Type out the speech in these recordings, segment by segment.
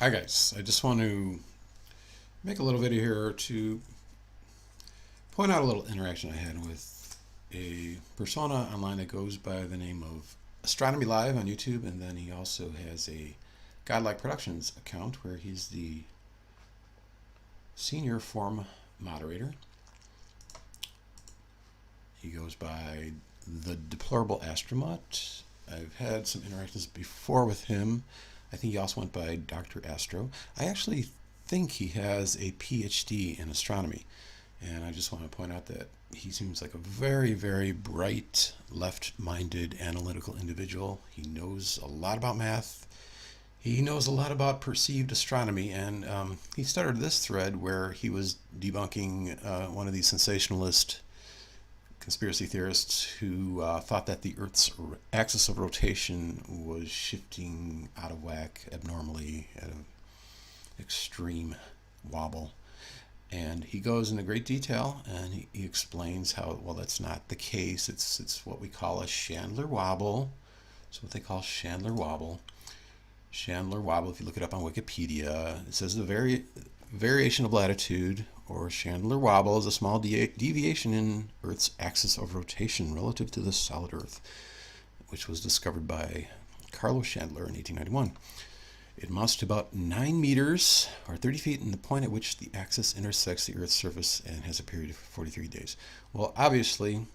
Hi guys, I just want to make a little video here to point out a little interaction I had with a persona online that goes by the name of Astronomy Live on YouTube, and then he also has a Godlike Productions account where he's the senior forum moderator. He goes by the Deplorable Astronaut. I've had some interactions before with him. I think he also went by Dr. Astro. I actually think he has a PhD in astronomy. And I just want to point out that he seems like a very, very bright, left-minded, analytical individual. He knows a lot about math. He knows a lot about perceived astronomy. And he started this thread where he was debunking one of these sensationalist conspiracy theorists who thought that the Earth's axis of rotation was shifting out of whack abnormally at an extreme wobble. And he goes into great detail and he explains how, well, that's not the case. It's what we call a Chandler wobble. It's what they call Chandler wobble. Chandler wobble, if you look it up on Wikipedia, it says the variation of latitude, or Chandler wobble, is a small deviation in Earth's axis of rotation relative to the solid Earth, which was discovered by Carlos Chandler in 1891. It amounts to about 9 meters, or 30 feet, in the point at which the axis intersects the Earth's surface and has a period of 43 days. Well, obviously,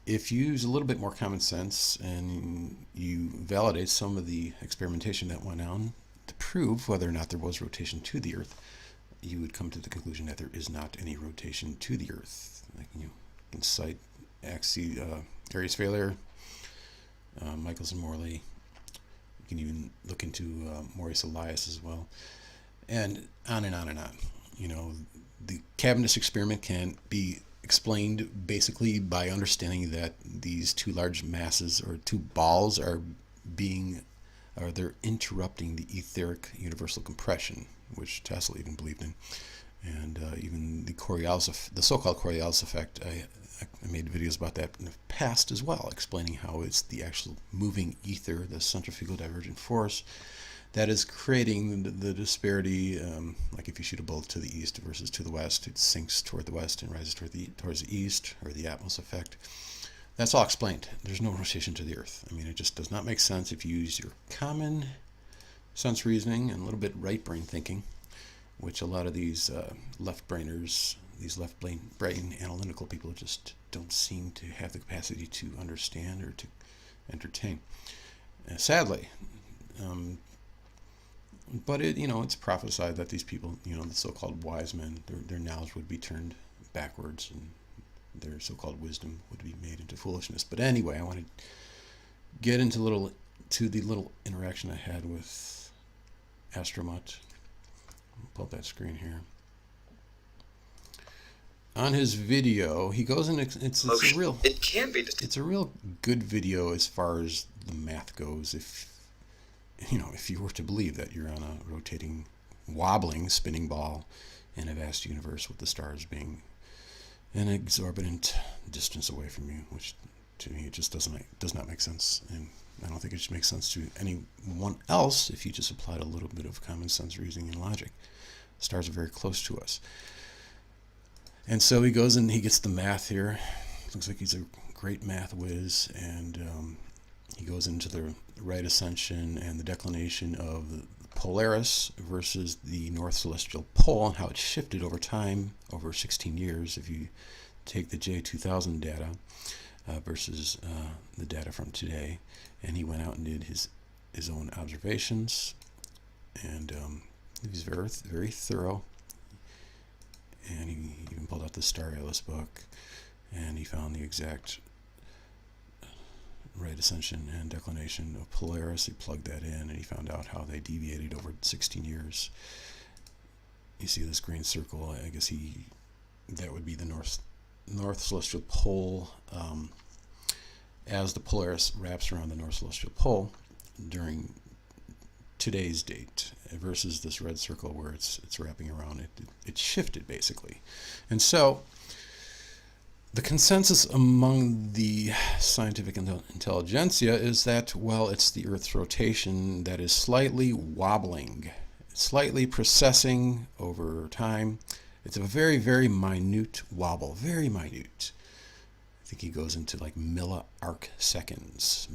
if you use a little bit more common sense and you validate some of the experimentation that went on to prove whether or not there was rotation to the Earth, you would come to the conclusion that there is not any rotation to the Earth. Like, you can cite Arias failure, Michelson Morley. You can even look into Maurice Elias as well, and on and on and on. You know, the Cavendish experiment can be explained basically by understanding that these two large masses, or two balls, they're interrupting the etheric universal compression, which Tesla even believed in, and even the so-called Coriolis effect. I made videos about that in the past as well, explaining how it's the actual moving ether, the centrifugal divergent force, that is creating the disparity. Like if you shoot a bullet to the east versus to the west, it sinks toward the west and rises towards the east, or the Atmos effect. That's all explained. There's no rotation to the Earth. I mean, it just does not make sense if you use your common sense reasoning and a little bit right brain thinking, which a lot of these left-brainers, these left-brain analytical people just don't seem to have the capacity to understand or to entertain. Sadly. But it's prophesied that these people, the so-called wise men, their knowledge would be turned backwards, and their so-called wisdom would be made into foolishness. But anyway, I want to get into the little interaction I had with Astromut. Pull up that screen here. On his video, he goes in. It's a real good video as far as the math goes. If you were to believe that you're on a rotating, wobbling, spinning ball in a vast universe, with the stars being an exorbitant distance away from you, which to me it just does not make sense, and I don't think it should make sense to anyone else if you just applied a little bit of common sense reasoning and logic. Stars are very close to us. And so he goes and he gets the math here. Looks like he's a great math whiz, and he goes into the right ascension and the declination of the Polaris versus the North Celestial Pole, and how it shifted over time, over 16 years, if you take the J2000 data versus the data from today. And he went out and did his own observations, and he was very, very thorough. And he even pulled out the Star Atlas book, and he found the exact right ascension and declination of Polaris. He plugged that in, and he found out how they deviated over 16 years. You see this green circle? I guess that would be the North Celestial Pole, as the Polaris wraps around the North Celestial Pole during today's date, versus this red circle where it's wrapping around it. It shifted basically, and so the consensus among the scientific intelligentsia is that, well, it's the Earth's rotation that is slightly wobbling slightly processing over time. It's a very, very minute wobble, very minute. I think he goes into like milliarc seconds.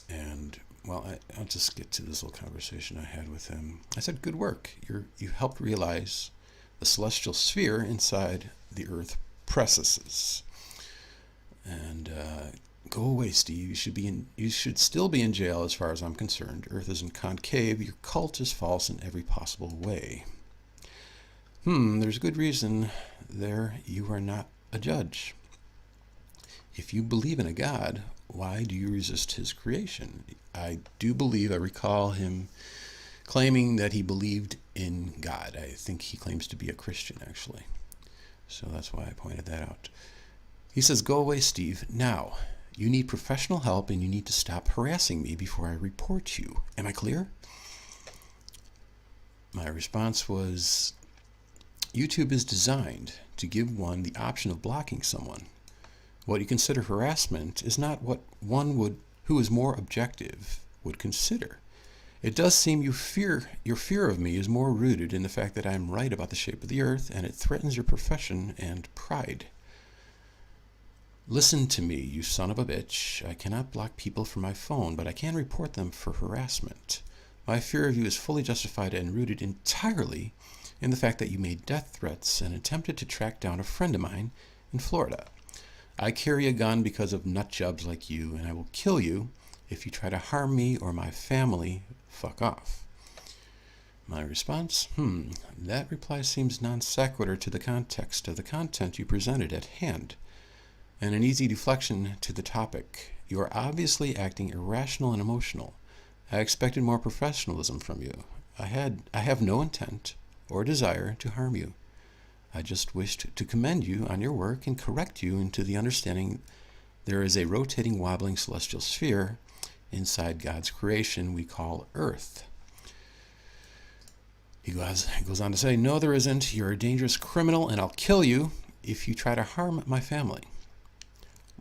And, well, I'll just get to this little conversation I had with him. I said, good work. You helped realize the celestial sphere inside the Earth precesses. And go away, Steve. You should still be in jail as far as I'm concerned. Earth isn't concave. Your cult is false in every possible way. There's good reason there. You are not a judge. If you believe in a God, why do you resist his creation? I recall him claiming that he believed in God. I think he claims to be a Christian, actually. So that's why I pointed that out. He says, go away, Steve. Now, you need professional help and you need to stop harassing me before I report you. Am I clear? My response was, YouTube is designed to give one the option of blocking someone. What you consider harassment is not what one who is more objective would consider. It does seem your fear of me is more rooted in the fact that I am right about the shape of the Earth, and it threatens your profession and pride. Listen to me, you son of a bitch. I cannot block people from my phone, but I can report them for harassment. My fear of you is fully justified and rooted entirely in the fact that you made death threats and attempted to track down a friend of mine in Florida. I carry a gun because of nutjobs like you, and I will kill you if you try to harm me or my family. Fuck off. My response? That reply seems non sequitur to the context of the content you presented at hand, and an easy deflection to the topic. You are obviously acting irrational and emotional. I expected more professionalism from you. I have no intent or desire to harm you. I just wished to commend you on your work and correct you into the understanding there is a rotating, wobbling celestial sphere inside God's creation we call Earth. He goes on to say, no, there isn't. You're a dangerous criminal, and I'll kill you if you try to harm my family.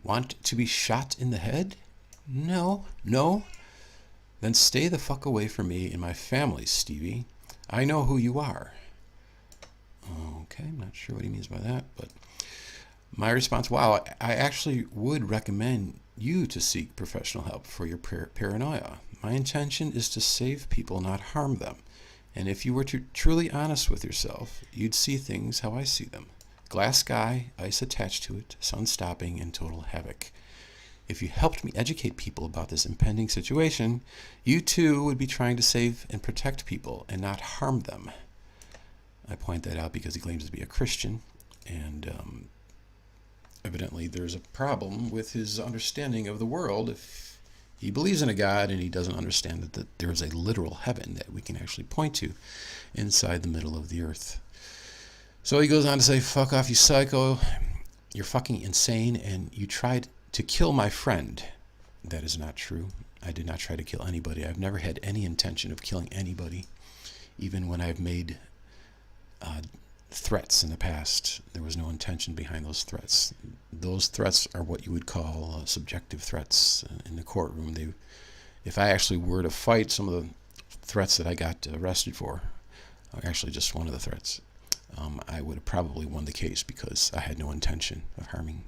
Want to be shot in the head? No. Then stay the fuck away from me and my family, Stevie. I know who you are. Okay, I'm not sure what he means by that, but my response, wow, I actually would recommend you to seek professional help for your paranoia. My intention is to save people, not harm them. And if you were truly honest with yourself, you'd see things how I see them. Glass sky, ice attached to it, sun stopping, and total havoc. If you helped me educate people about this impending situation, you too would be trying to save and protect people and not harm them. I point that out because he claims to be a Christian, and evidently there's a problem with his understanding of the world if he believes in a God and he doesn't understand that there is a literal heaven that we can actually point to inside the middle of the earth. So he goes on to say, fuck off, you psycho. You're fucking insane, and you tried to kill my friend. That is not true. I did not try to kill anybody. I've never had any intention of killing anybody, even when I've made threats in the past. There was no intention behind those threats. Those threats are what you would call subjective threats in the courtroom. If I actually were to fight some of the threats that I got arrested for, actually just one of the threats, I would have probably won the case because I had no intention of harming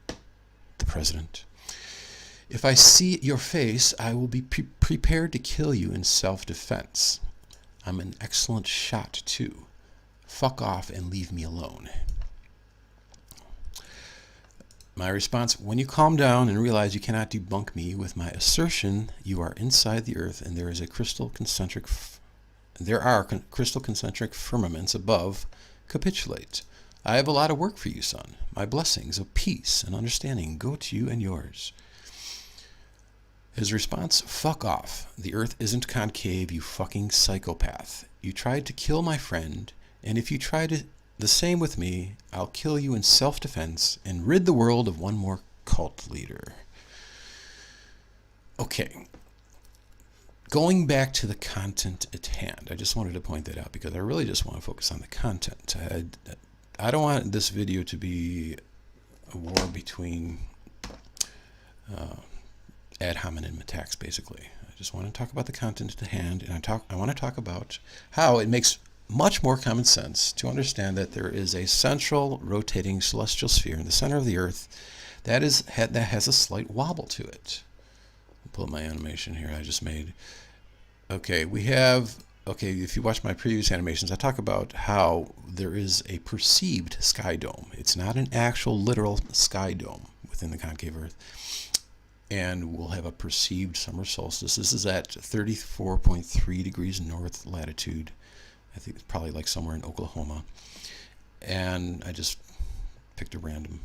the president. If I see your face, I will be prepared to kill you in self-defense. I'm an excellent shot, too. Fuck off and leave me alone. My response, when you calm down and realize you cannot debunk me with my assertion you are inside the earth and there are crystal concentric firmaments above, capitulate. I have a lot of work for you, son. My blessings of peace and understanding go to you and yours. His response, fuck off. The earth isn't concave, you fucking psychopath. You tried to kill my friend, and if you try the same with me, I'll kill you in self-defense and rid the world of one more cult leader. Okay. Going back to the content at hand, I just wanted to point that out because I really just want to focus on the content. I don't want this video to be a war between ad hominem attacks, basically. I just want to talk about the content at hand, and I want to talk about how it makes much more common sense to understand that there is a central rotating celestial sphere in the center of the Earth that has a slight wobble to it. I'll pull up my animation here I just made. Okay, if you watch my previous animations, I talk about how there is a perceived sky dome. It's not an actual literal sky dome within the concave Earth. And we'll have a perceived summer solstice. This is at 34.3 degrees north latitude. I think it's probably like somewhere in Oklahoma. And I just picked a random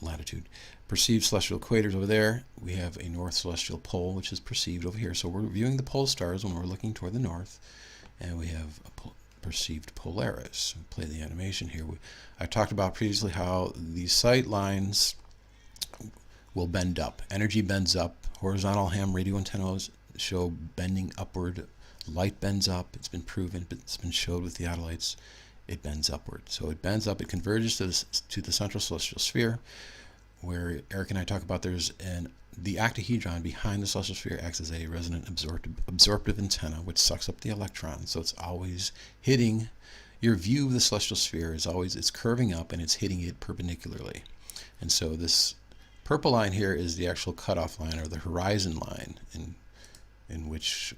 latitude. Perceived celestial equators over there. We have a north celestial pole, which is perceived over here. So we're viewing the pole stars when we're looking toward the north. And we have a perceived Polaris. I'll play the animation here. I talked about previously how these sight lines will bend up. Energy bends up. Horizontal ham radio antennas show bending upward. Light bends up. It's been proven. It's been showed with theodolites. It bends upward. So it bends up. It converges to the central celestial sphere, where Eric and I talk about the octahedron behind the celestial sphere acts as a resonant absorptive antenna, which sucks up the electrons. So it's always hitting. Your view of the celestial sphere it's curving up and it's hitting it perpendicularly. And so this purple line here is the actual cutoff line, or the horizon line, in which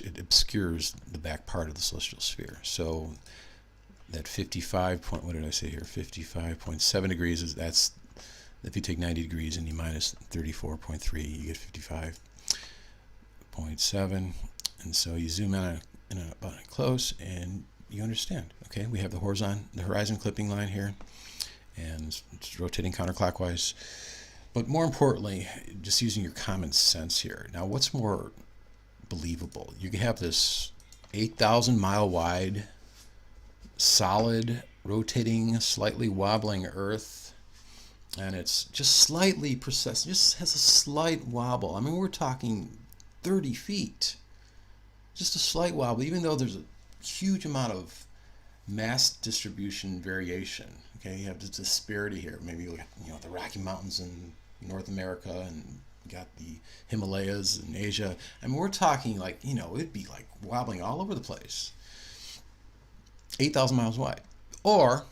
it obscures the back part of the celestial sphere. So that 55.7 degrees that's if you take 90 degrees and you minus 34.3, you get 55.7. And so you zoom in about close and you understand. Okay, we have the horizon clipping line here, and it's rotating counterclockwise. But more importantly, just using your common sense here. Now, what's more believable? You can have this 8,000 mile wide, solid, rotating, slightly wobbling Earth, and it's just slightly precise, just has a slight wobble. I mean, we're talking 30 feet. Just a slight wobble, even though there's a huge amount of mass distribution variation. Okay, you have this disparity here. Maybe the Rocky Mountains in North America, and you got the Himalayas in Asia. I mean, we're talking like, it'd be like wobbling all over the place. 8,000 miles wide. Or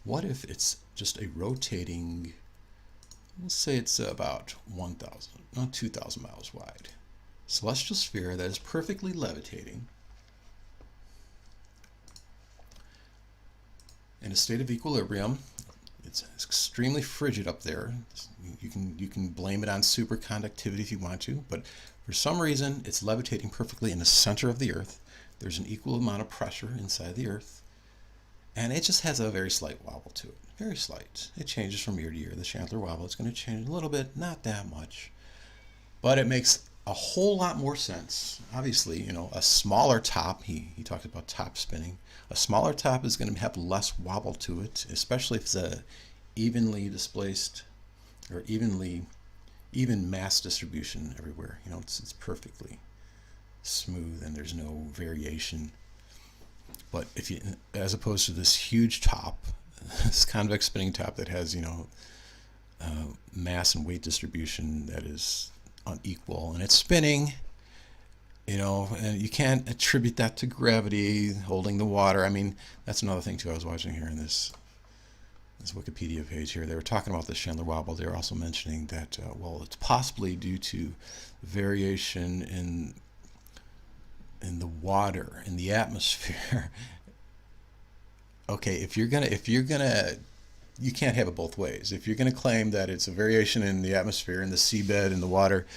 what if it's just a rotating, let's say it's about 2,000 miles wide, celestial sphere that is perfectly levitating in a state of equilibrium. It's extremely frigid up there. You can blame it on superconductivity if you want to, but for some reason it's levitating perfectly in the center of the Earth. There's an equal amount of pressure inside the Earth, and it just has a very slight wobble to it. Very slight. It changes from year to year. The Chandler wobble, it's going to change a little bit, not that much, but it makes a whole lot more sense. Obviously, a smaller top, he talked about top spinning. A smaller top is going to have less wobble to it, especially if it's a evenly displaced or even mass distribution everywhere. It's perfectly smooth and there's no variation. But as opposed to this huge top, this convex spinning top that has mass and weight distribution that is unequal, and it's spinning, and you can't attribute that to gravity holding the water. I mean, that's another thing too. I was watching here in this Wikipedia page here. They were talking about the Chandler wobble. They were also mentioning that it's possibly due to variation in the water, in the atmosphere. Okay, if you're gonna you can't have it both ways. If you're gonna claim that it's a variation in the atmosphere, in the seabed, in the water,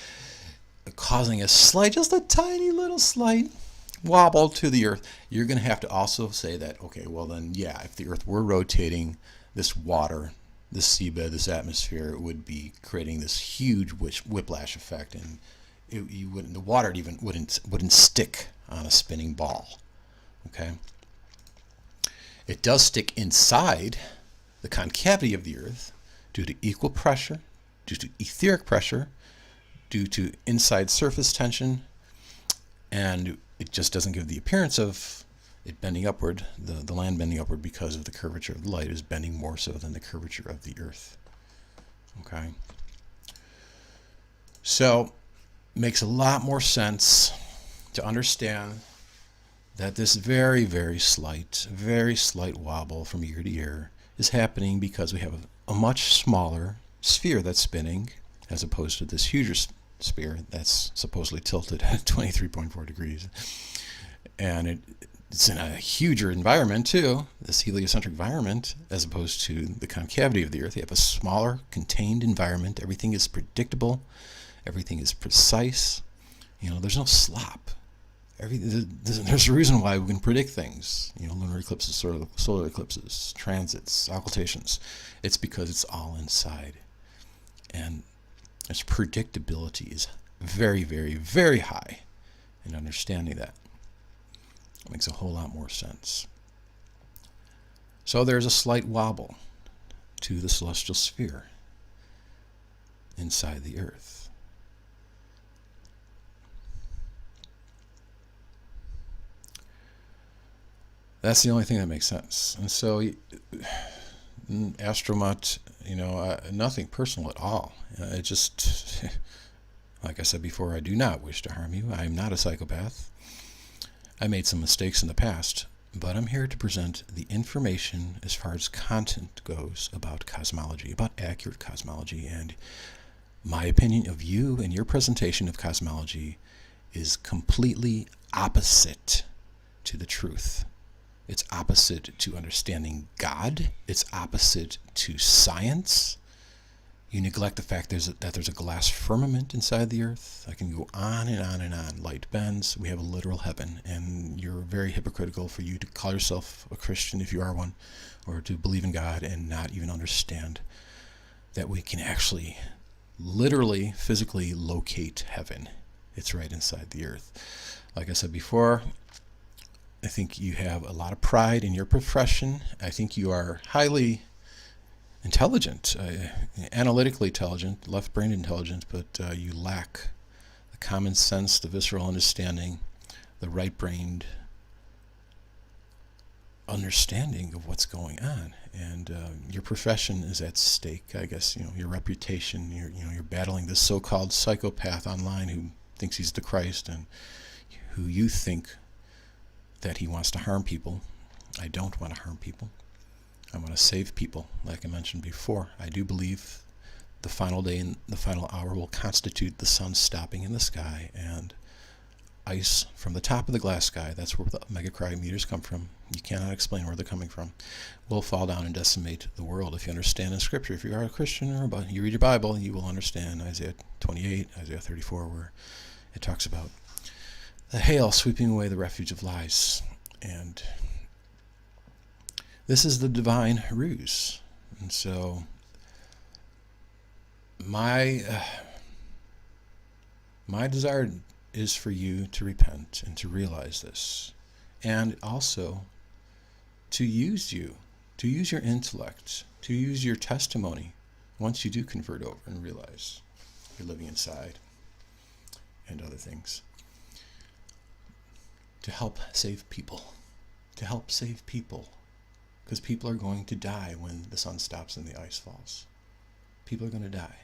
causing just a tiny little slight wobble to the Earth, you're gonna have to also say that, okay, well then, yeah, if the Earth were rotating, this water, this seabed, this atmosphere, it would be creating this huge whiplash effect, and the water even wouldn't stick on a spinning ball. Okay, it does stick inside the concavity of the Earth due to equal pressure, due to etheric pressure, due to inside surface tension, and it just doesn't give the appearance of it bending upward, the land bending upward because of the curvature of the light is bending more so than the curvature of the Earth. Okay? So, makes a lot more sense to understand that this very, very slight wobble from year to year is happening because we have a much smaller sphere that's spinning as opposed to this huger sphere that's supposedly tilted at 23.4 degrees. And it's in a huger environment too, this heliocentric environment, as opposed to the concavity of the Earth. You have a smaller, contained environment. Everything is predictable. Everything is precise. There's no slop. There's a reason why we can predict things. Lunar eclipses, solar eclipses, transits, occultations. It's because it's all inside. And its predictability is very, very, very high. And understanding that makes a whole lot more sense. So there's a slight wobble to the celestial sphere inside the Earth. That's the only thing that makes sense. And so, Astromut, nothing personal at all. It just, like I said before, I do not wish to harm you. I am not a psychopath. I made some mistakes in the past, but I'm here to present the information as far as content goes about cosmology, about accurate cosmology, and my opinion of you and your presentation of cosmology is completely opposite to the truth. It's opposite to understanding God. It's opposite to science. You neglect the fact that there's a glass firmament inside the Earth. I can go on and on and on. Light bends. We have a literal heaven. And you're very hypocritical for you to call yourself a Christian, if you are one, or to believe in God and not even understand that we can actually, literally, physically locate heaven. It's right inside the Earth. Like I said before, I think you have a lot of pride in your profession. I think you are highly intelligent, analytically intelligent, left-brained intelligent, but you lack the common sense, the visceral understanding, the right-brained understanding of what's going on. And your profession is at stake. I guess your reputation. You're battling this so-called psychopath online who thinks he's the Christ and who you think that he wants to harm people. I don't want to harm people. I want to save people. Like I mentioned before, I do believe the final day and the final hour will constitute the sun stopping in the sky and ice from the top of the glass sky, that's where the megacryometers come from. You cannot explain where they're coming from. Will fall down and decimate the world. If you understand in Scripture, if you are a Christian or you read your Bible, you will understand Isaiah 28, Isaiah 34, where it talks about the hail sweeping away the refuge of lies. And this is the divine ruse. And so my desire is for you to repent and to realize this. And also to use your intellect, to use your testimony once you do convert over and realize you're living inside and other things. To help save people. Because people are going to die when the sun stops and the ice falls. People are going to die.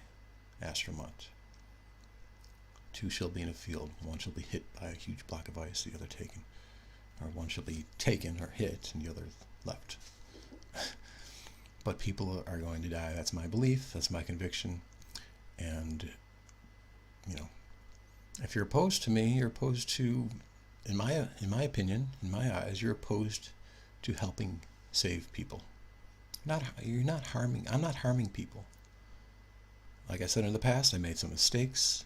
Astromut. 2 shall be in a field. 1 shall be hit by a huge block of ice, the other taken. Or 1 shall be taken or hit, and the other left. But people are going to die. That's my belief. That's my conviction. And, if you're opposed to me, you're opposed to, in my opinion, in my eyes, you're opposed to helping save people. I'm not harming people. Like I said in the past, I made some mistakes,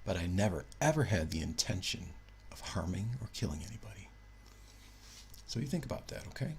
but I never, ever had the intention of harming or killing anybody. So you think about that, okay?